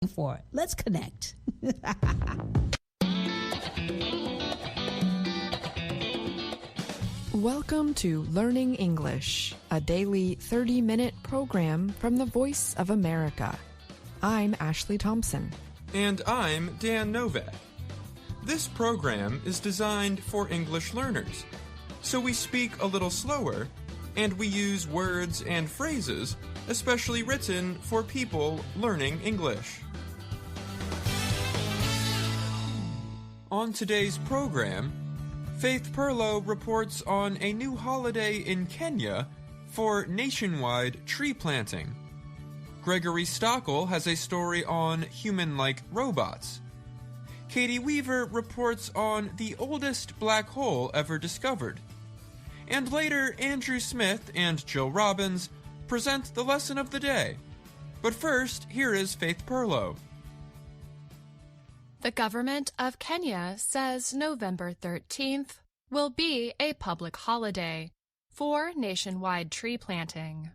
for. Let's connect. Welcome to Learning English, a daily 30-minute program from the Voice of America. I'm Ashley Thompson. And I'm Dan Novak. This program is designed for English learners, so we speak a little slower, and we use words and phrases especially written for people learning English. On today's program, Faith Perlow reports on a new holiday in Kenya for nationwide tree planting. Gregory Stockel has a story on human-like robots. Katie Weaver reports on the oldest black hole ever discovered. And later, Andrew Smith and Jill Robbins present the lesson of the day. But first, here is Faith Perlow. The government of Kenya says November 13th will be a public holiday for nationwide tree planting.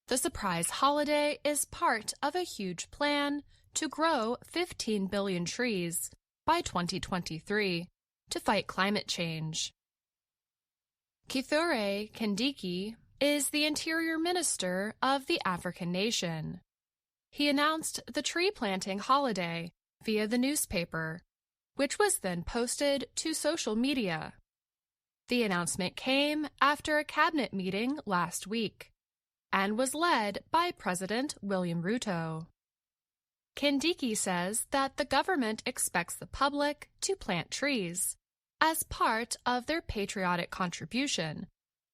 The surprise holiday is part of a huge plan to grow 15 billion trees by 2023 to fight climate change. Kithure Kindiki is the Interior Minister of the African nation. He announced the tree planting holiday via the newspaper, which was then posted to social media. The announcement came after a cabinet meeting last week and was led by President William Ruto. Kindiki says that the government expects the public to plant trees as part of their patriotic contribution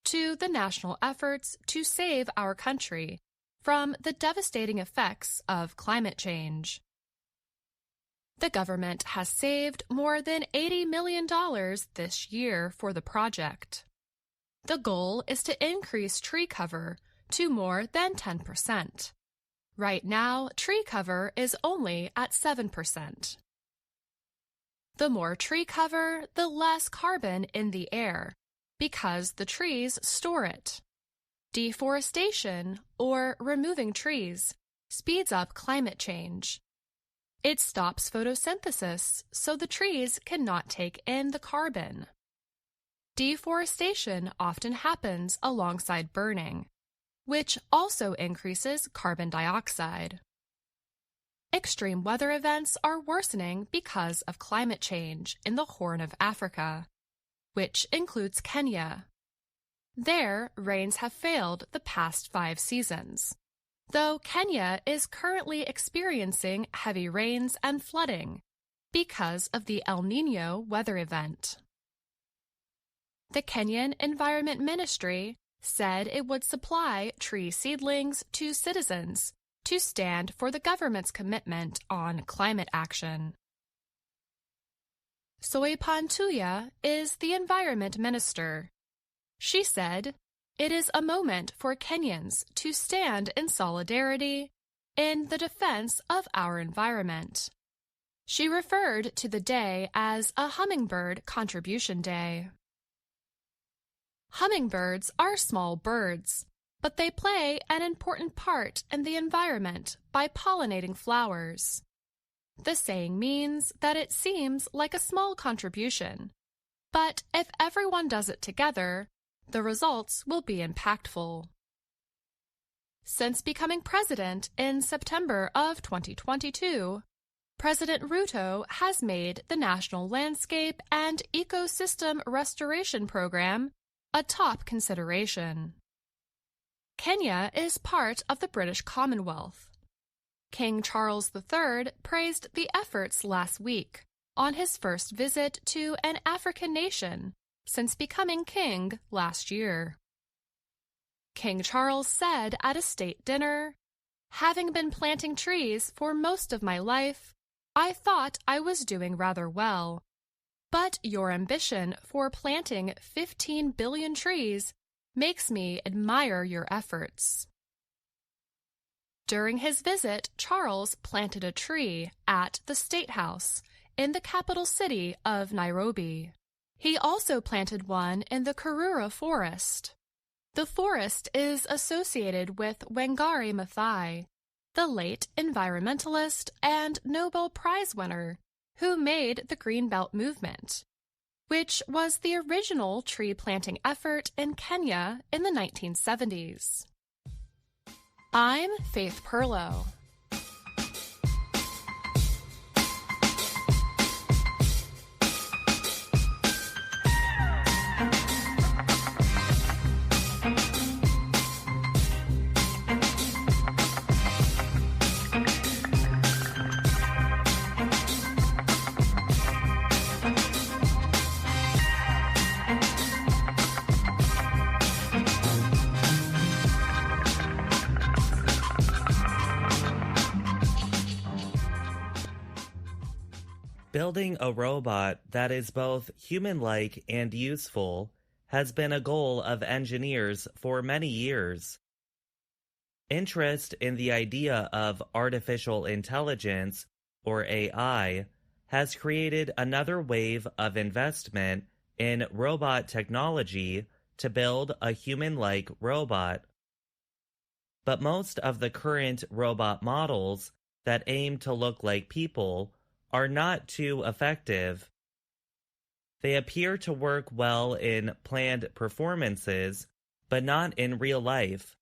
to the national efforts to save our country from the devastating effects of climate change. The government has saved more than $80 million this year for the project. The goal is to increase tree cover to more than 10%. Right now, tree cover is only at 7%. The more tree cover, the less carbon in the air, because the trees store it. Deforestation, or removing trees, speeds up climate change. It stops photosynthesis, so the trees cannot take in the carbon. Deforestation often happens alongside burning, which also increases carbon dioxide. Extreme weather events are worsening because of climate change in the Horn of Africa, which includes Kenya. There, rains have failed the past 5 seasons, though Kenya is currently experiencing heavy rains and flooding because of the El Niño weather event. The Kenyan Environment Ministry said it would supply tree seedlings to citizens to stand for the government's commitment on climate action. Soipantuya is the Environment Minister. She said, "It is a moment for Kenyans to stand in solidarity in the defense of our environment." She referred to the day as a Hummingbird Contribution Day. Hummingbirds are small birds, but they play an important part in the environment by pollinating flowers. The saying means that it seems like a small contribution, but if everyone does it together, the results will be impactful. Since becoming president in September of 2022, President Ruto has made the National Landscape and Ecosystem Restoration Program a top consideration. Kenya is part of the British Commonwealth. King Charles III praised the efforts last week on his first visit to an African nation since becoming king last year. King Charles said at a state dinner, "Having been planting trees for most of my life, I thought I was doing rather well. But your ambition for planting 15 billion trees makes me admire your efforts." During his visit, Charles planted a tree at the State House in the capital city of Nairobi. He also planted one in the Karura Forest. The forest is associated with Wangari Maathai, the late environmentalist and Nobel Prize winner who made the Greenbelt movement, which was the original tree planting effort in Kenya in the 1970s. I'm Faith Perlow. Building a robot that is both human-like and useful has been a goal of engineers for many years. Interest in the idea of artificial intelligence, or AI, has created another wave of investment in robot technology to build a human-like robot. But most of the current robot models that aim to look like people are not too effective. They appear to work well in planned performances, but not in real life.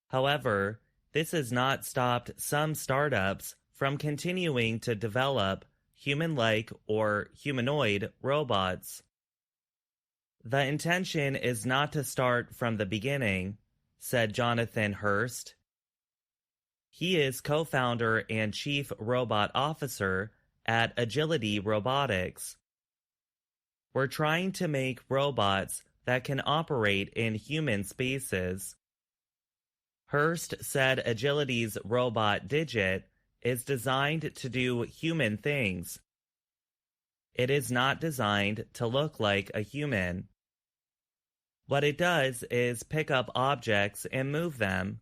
However, this has not stopped some startups from continuing to develop human-like or humanoid robots. The intention is not to start from the beginning, said Jonathan Hurst. He is co-founder and chief robot officer at Agility Robotics. We're trying to make robots that can operate in human spaces. Hurst said Agility's robot Digit is designed to do human things. It is not designed to look like a human. What it does is pick up objects and move them.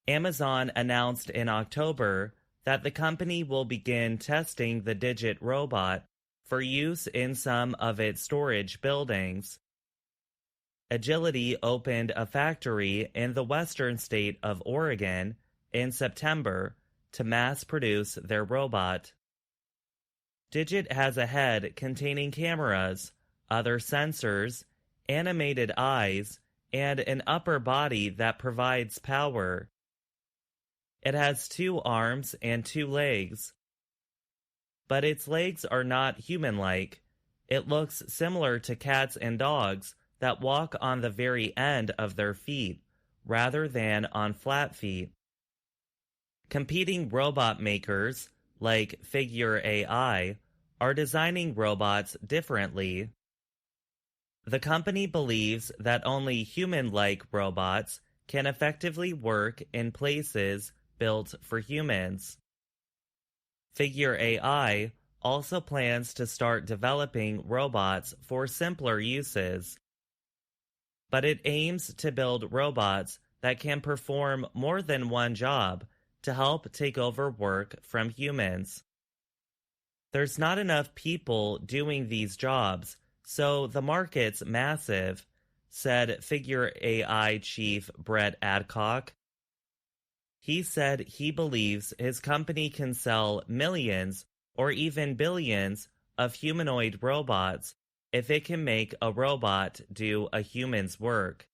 Amazon announced in October that the company will begin testing the Digit robot for use in some of its storage buildings. Agility opened a factory in the western state of Oregon in September to mass produce their robot. Digit has a head containing cameras, other sensors, animated eyes, and an upper body that provides power. It has 2 arms and 2 legs. But its legs are not human-like. It looks similar to cats and dogs that walk on the very end of their feet, rather than on flat feet. Competing robot makers, like Figure AI, are designing robots differently. The company believes that only human-like robots can effectively work in places built for humans. Figure AI also plans to start developing robots for simpler uses. But it aims to build robots that can perform more than one job to help take over work from humans. There's not enough people doing these jobs, so the market's massive, said Figure AI chief Brett Adcock. He said he believes his company can sell millions or even billions of humanoid robots if it can make a robot do a human's work.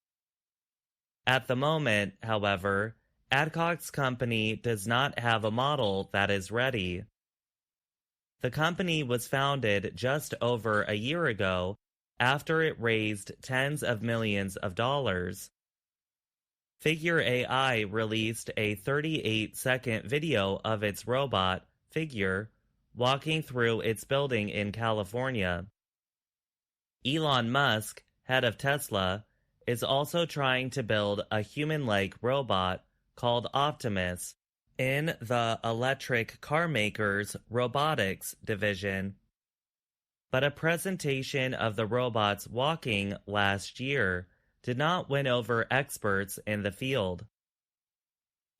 At the moment, however, Adcock's company does not have a model that is ready. The company was founded just over a year ago after it raised tens of millions of dollars. Figure AI released a 38-second video of its robot, Figure, walking through its building in California. Elon Musk, head of Tesla, is also trying to build a human-like robot called Optimus in the electric car maker's robotics division. But a presentation of the robot's walking last year did not win over experts in the field.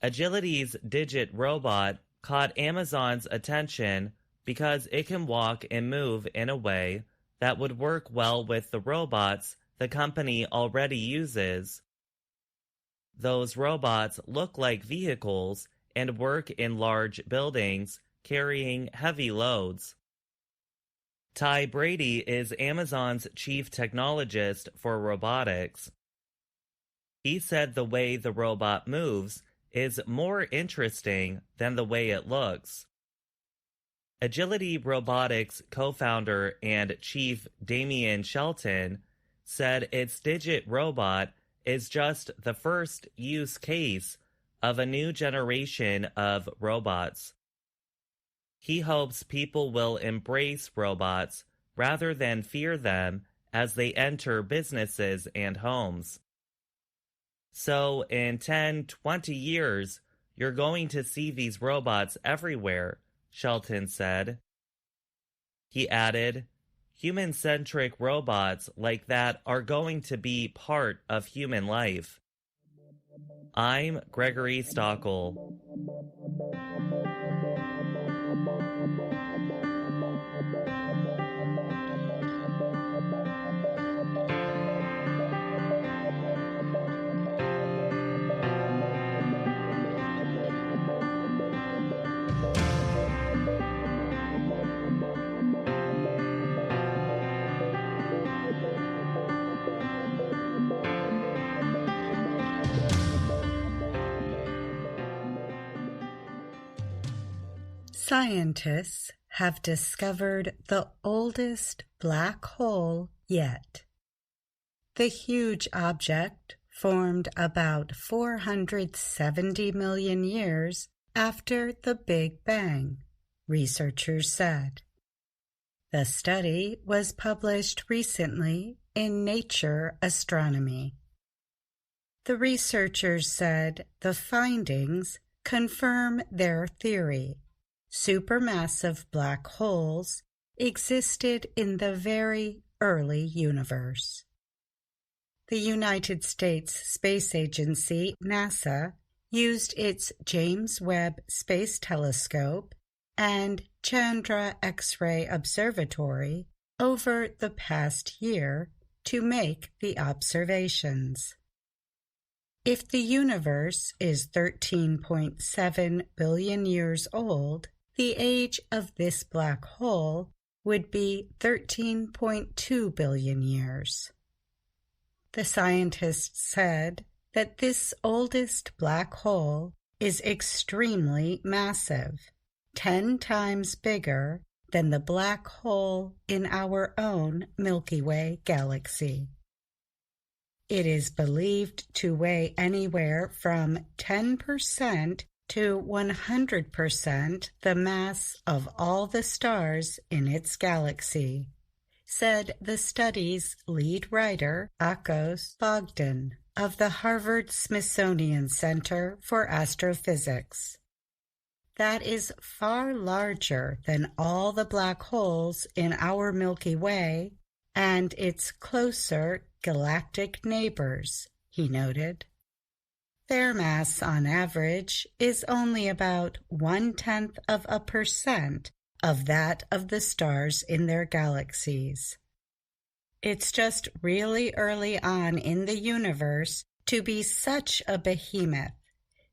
Agility's Digit robot caught Amazon's attention because it can walk and move in a way that would work well with the robots the company already uses. those robots look like vehicles and work in large buildings, carrying heavy loads. Ty Brady is Amazon's chief technologist for robotics. He said the way the robot moves is more interesting than the way it looks. Agility Robotics co-founder and chief Damian Shelton said its Digit robot is just the first use case of a new generation of robots. He hopes people will embrace robots rather than fear them as they enter businesses and homes. So in 10-20 years, you're going to see these robots everywhere, Shelton said. He added, human-centric robots like that are going to be part of human life. I'm Gregory Stockel. Scientists have discovered the oldest black hole yet. The huge object formed about 470 million years after the Big Bang, researchers said. The study was published recently in Nature Astronomy. The researchers said the findings confirm their theory. Supermassive black holes existed in the very early universe. The United States Space Agency, NASA, used its James Webb Space Telescope and Chandra X-ray Observatory over the past year to make the observations. If the universe is 13.7 billion years old, the age of this black hole would be 13.2 billion years. The scientists said that this oldest black hole is extremely massive, 10 times bigger than the black hole in our own Milky Way galaxy. It is believed to weigh anywhere from 10% to 100% the mass of all the stars in its galaxy, said the study's lead writer, Akos Bogdan, of the Harvard-Smithsonian Center for Astrophysics. That is far larger than all the black holes in our Milky Way and its closer galactic neighbors, he noted. Their mass on average is only about 0.1% of that of the stars in their galaxies. It's just really early on in the universe to be such a behemoth,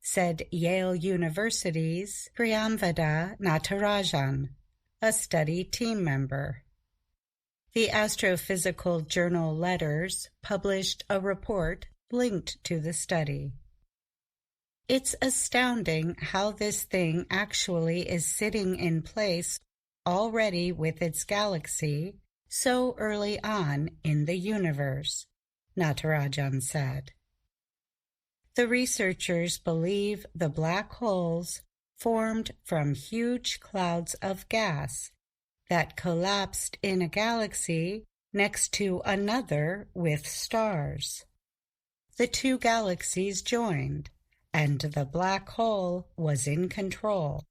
said Yale University's Priyamvada Natarajan, a study team member. The Astrophysical Journal Letters published a report linked to the study. It's astounding how this thing actually is sitting in place already with its galaxy so early on in the universe, Natarajan said. The researchers believe the black holes formed from huge clouds of gas that collapsed in a galaxy next to another with stars. The two galaxies joined, and the black hole was in control.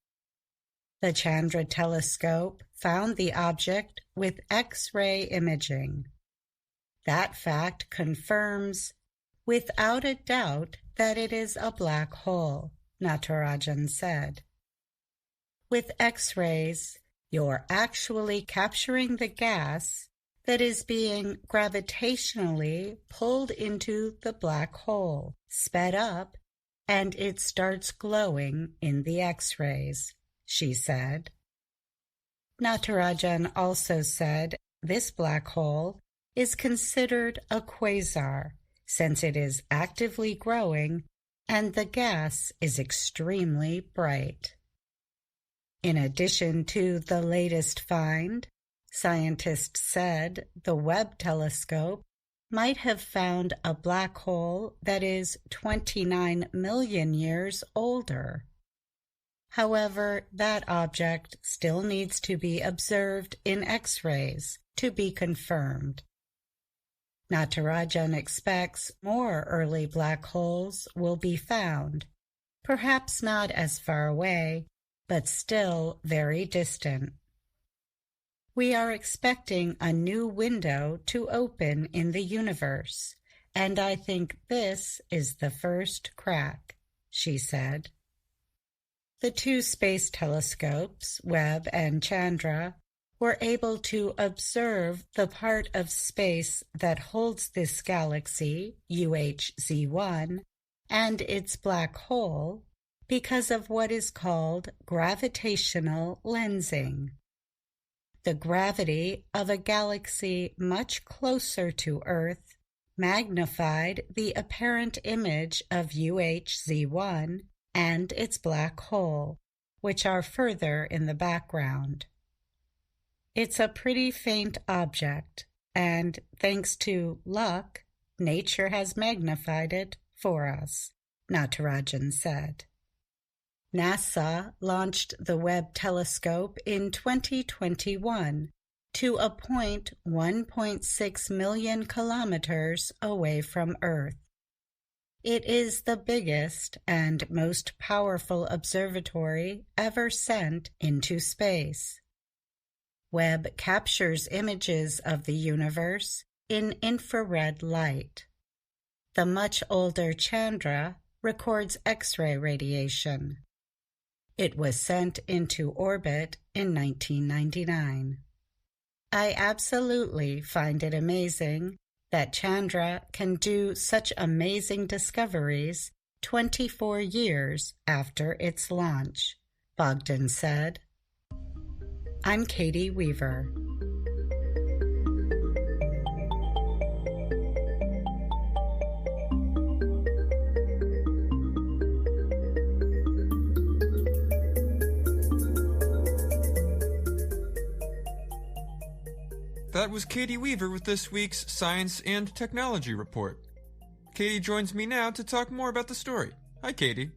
The Chandra telescope found the object with X-ray imaging. That fact confirms, without a doubt, that it is a black hole, Natarajan said. With X-rays, you're actually capturing the gas that is being gravitationally pulled into the black hole, sped up, and it starts glowing in the X-rays, she said. Natarajan also said this black hole is considered a quasar since it is actively growing and the gas is extremely bright. In addition to the latest find, scientists said the Webb telescope might have found a black hole that is 29 million years older. However, that object still needs to be observed in X-rays to be confirmed. Natarajan expects more early black holes will be found, perhaps not as far away, but still very distant. We are expecting a new window to open in the universe, and I think this is the first crack, she said. The two space telescopes, Webb and Chandra, were able to observe the part of space that holds this galaxy, UHZ1, and its black hole because of what is called gravitational lensing. The gravity of a galaxy much closer to Earth magnified the apparent image of UHZ1 and its black hole, which are further in the background. It's a pretty faint object, and thanks to luck, nature has magnified it for us, Natarajan said. NASA launched the Webb telescope in 2021 to a point 1.6 million kilometers away from Earth. It is the biggest and most powerful observatory ever sent into space. Webb captures images of the universe in infrared light. The much older Chandra records X-ray radiation. It was sent into orbit in 1999. I absolutely find it amazing that Chandra can do such amazing discoveries 24 years after its launch, Bogdan said. I'm Katie Weaver. That was Katie Weaver with this week's Science and Technology Report. Katie joins me now to talk more about the story. Hi, Katie.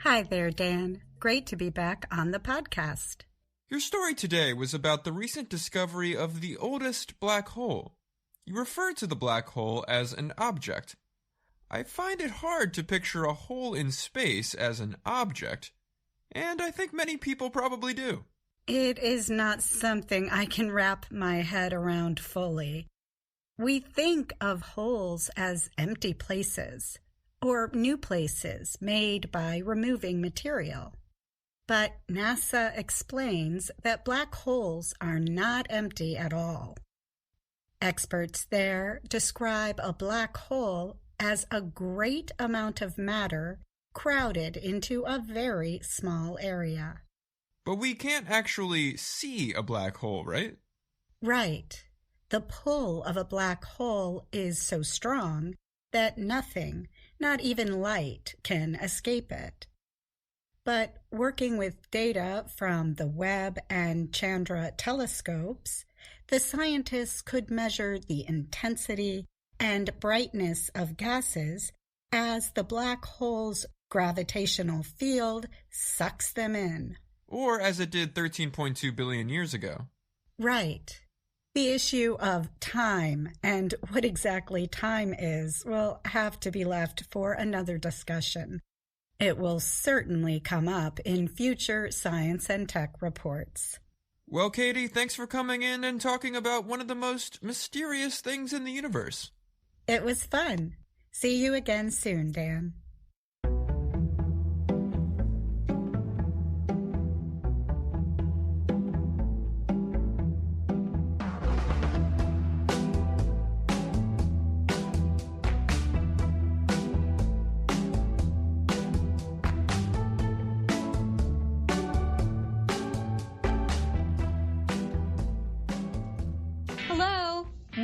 Hi there, Dan. Great to be back on the podcast. Your story today was about the recent discovery of the oldest black hole. You referred to the black hole as an object. I find it hard to picture a hole in space as an object, and I think many people probably do. It is not something I can wrap my head around fully. We think of holes as empty places, or new places made by removing material. But NASA explains that black holes are not empty at all. Experts there describe a black hole as a great amount of matter crowded into a very small area. But we can't actually see a black hole, right? Right. The pull of a black hole is so strong that nothing, not even light, can escape it. But working with data from the Webb and Chandra telescopes, the scientists could measure the intensity and brightness of gases as the black hole's gravitational field sucks them in. Or as it did 13.2 billion years ago. Right. The issue of time and what exactly time is will have to be left for another discussion. It will certainly come up in future science and tech reports. Well, Katie, thanks for coming in and talking about one of the most mysterious things in the universe. It was fun. See you again soon, Dan.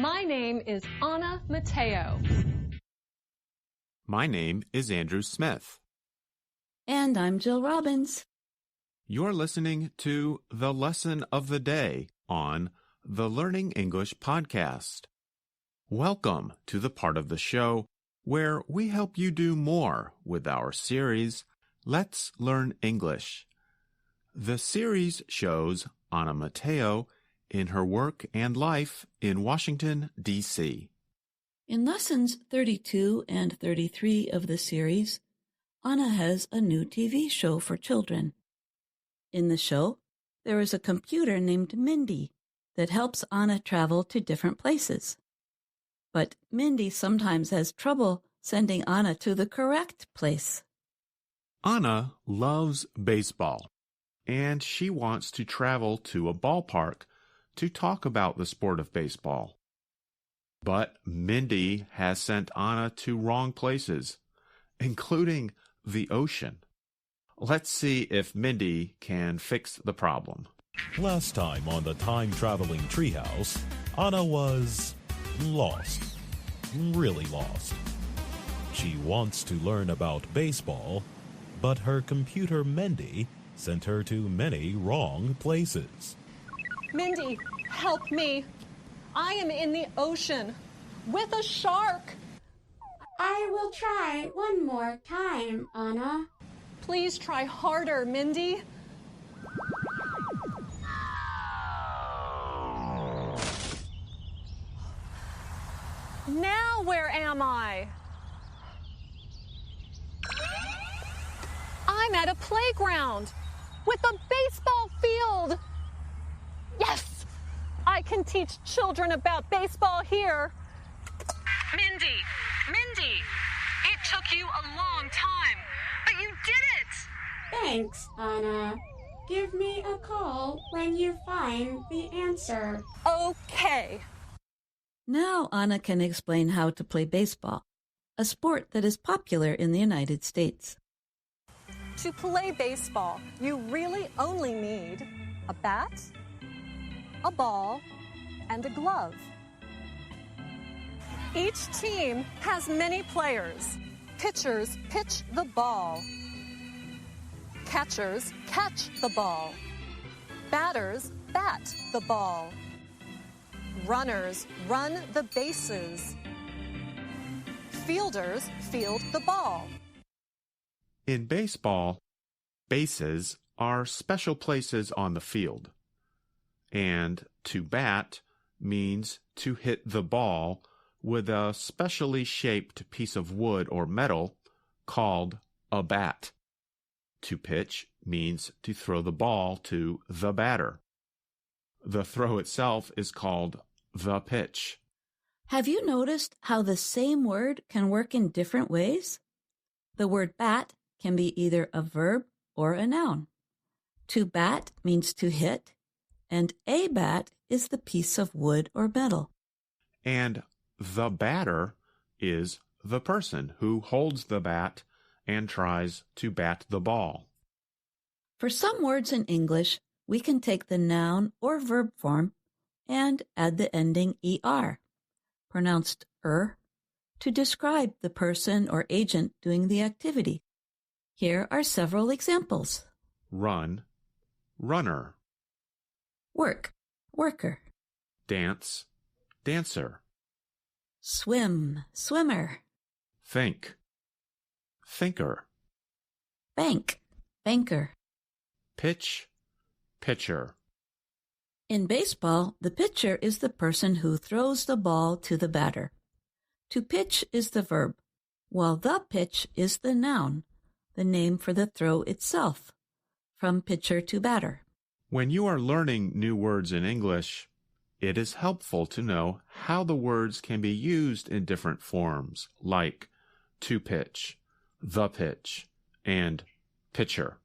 My name is Anna Mateo. My name is Andrew Smith. And I'm Jill Robbins. You're listening to the Lesson of the Day on the Learning English podcast. Welcome to the part of the show where we help you do more with our series, Let's Learn English. The series shows Anna Mateo in her work and life in Washington, D.C. In lessons 32 and 33 of the series, Anna has a new TV show for children. In the show, there is a computer named Mindy that helps Anna travel to different places. But Mindy sometimes has trouble sending Anna to the correct place. Anna loves baseball, and she wants to travel to a ballpark to talk about the sport of baseball. But Mindy has sent Anna to wrong places, including the ocean. Let's see if Mindy can fix the problem. Last time on the time-traveling treehouse, Anna was lost. Really lost. She wants to learn about baseball, but her computer Mindy sent her to many wrong places. Mindy, help me. I am in the ocean with a shark. I will try one more time, Anna. Please try harder, Mindy. Now where am I? I'm at a playground with a baseball field. Yes! I can teach children about baseball here. Mindy, it took you a long time, but you did it! Thanks, Anna. Give me a call when you find the answer. Okay. Now Anna can explain how to play baseball, a sport that is popular in the United States. To play baseball, you really only need a bat, a ball, and a glove. Each team has many players. Pitchers pitch the ball. Catchers catch the ball. Batters bat the ball. Runners run the bases. Fielders field the ball. In baseball, bases are special places on the field. And to bat means to hit the ball with a specially shaped piece of wood or metal called a bat. To pitch means to throw the ball to the batter. The throw itself is called the pitch. Have you noticed how the same word can work in different ways? The word bat can be either a verb or a noun. To bat means to hit, and a bat is the piece of wood or metal. And the batter is the person who holds the bat and tries to bat the ball. For some words in English, we can take the noun or verb form and add the ending er, pronounced to describe the person or agent doing the activity. Here are several examples. Run, runner. Work, worker. Dance, dancer. Swim, swimmer. Think, thinker. Bank, banker. Pitch, pitcher. In baseball, the pitcher is the person who throws the ball to the batter. To pitch is the verb, while the pitch is the noun, the name for the throw itself, from pitcher to batter. When you are learning new words in English, it is helpful to know how the words can be used in different forms, like to pitch, the pitch, and pitcher.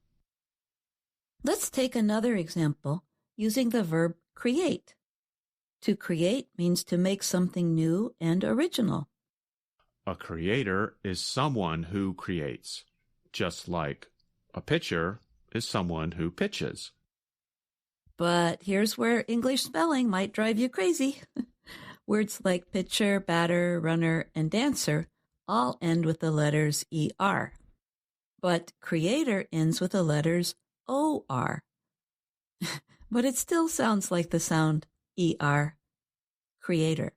Let's take another example using the verb create. To create means to make something new and original. A creator is someone who creates, just like a pitcher is someone who pitches. But here's where English spelling might drive you crazy. Words like pitcher, batter, runner, and dancer all end with the letters ER. But creator ends with the letters OR. But it still sounds like the sound ER. Creator.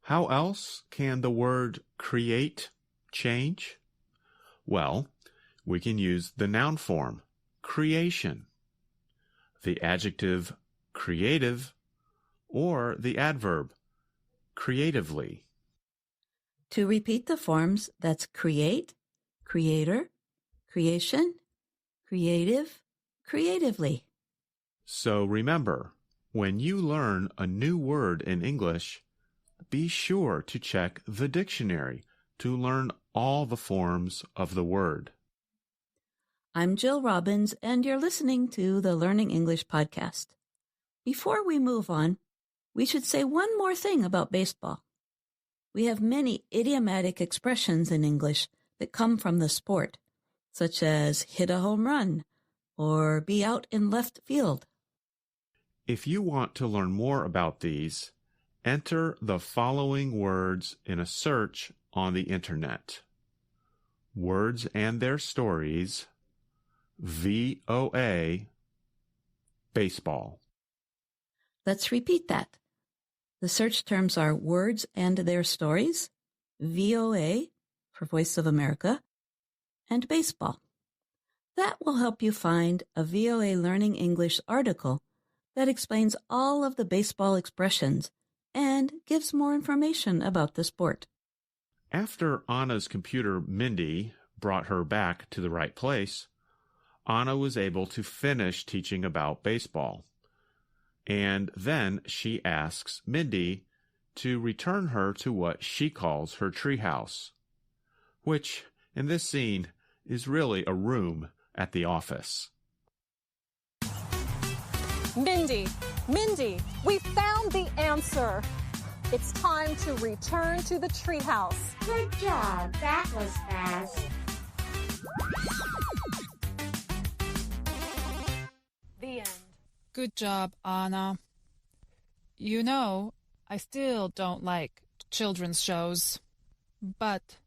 How else can the word create change? Well, we can use the noun form, creation, the adjective creative, or the adverb creatively. To repeat the forms, that's create, creator, creation, creative, creatively. So remember, when you learn a new word in English, be sure to check the dictionary to learn all the forms of the word. I'm Jill Robbins, and you're listening to the Learning English podcast. Before we move on, we should say one more thing about baseball. We have many idiomatic expressions in English that come from the sport, such as hit a home run or be out in left field. If you want to learn more about these, enter the following words in a search on the internet. Words and Their Stories, VOA, baseball. Let's repeat that. The search terms are Words and Their Stories, VOA, for Voice of America, and baseball. That will help you find a VOA Learning English article that explains all of the baseball expressions and gives more information about the sport. After Anna's computer, Mindy, brought her back to the right place, Anna was able to finish teaching about baseball. And then she asks Mindy to return her to what she calls her treehouse, which, in this scene, is really a room at the office. Mindy, we found the answer. It's time to return to the treehouse. Good job. That was fast. The end. Good job, Anna. You know, I still don't like children's shows, but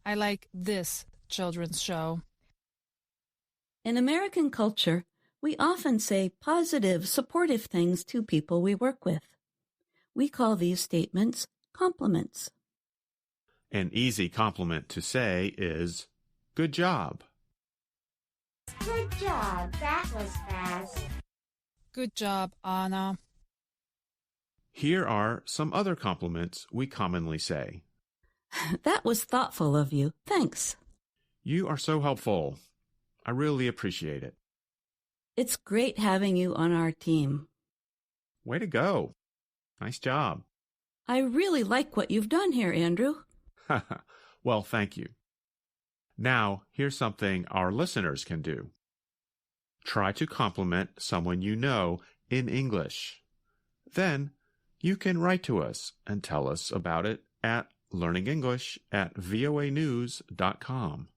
I like this children's show. In American culture, we often say positive, supportive things to people we work with. We call these statements compliments. An easy compliment to say is, good job. Good job. That was fast. Good job, Anna. Here are some other compliments we commonly say. That was thoughtful of you. Thanks. You are so helpful. I really appreciate it. It's great having you on our team. Way to go. Nice job. I really like what you've done here, Andrew. Well, thank you. Now, here's something our listeners can do. Try to compliment someone you know in English. Then, you can write to us and tell us about it at learningenglish@voanews.com.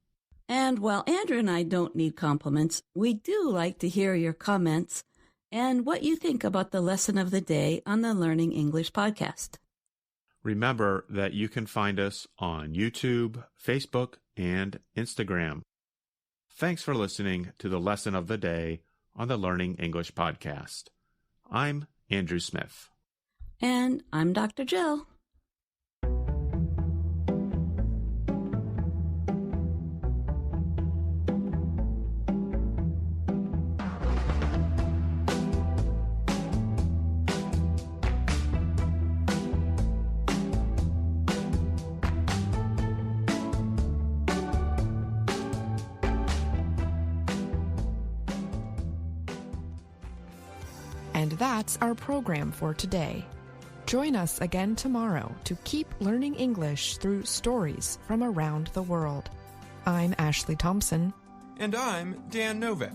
And while Andrew and I don't need compliments, we do like to hear your comments and what you think about the lesson of the day on the Learning English podcast. Remember that you can find us on YouTube, Facebook, and Instagram. Thanks for listening to the lesson of the day on the Learning English podcast. I'm Andrew Smith. And I'm Dr. Jill. And that's our program for today. Join us again tomorrow to keep learning English through stories from around the world. I'm Ashley Thompson. And I'm Dan Novak.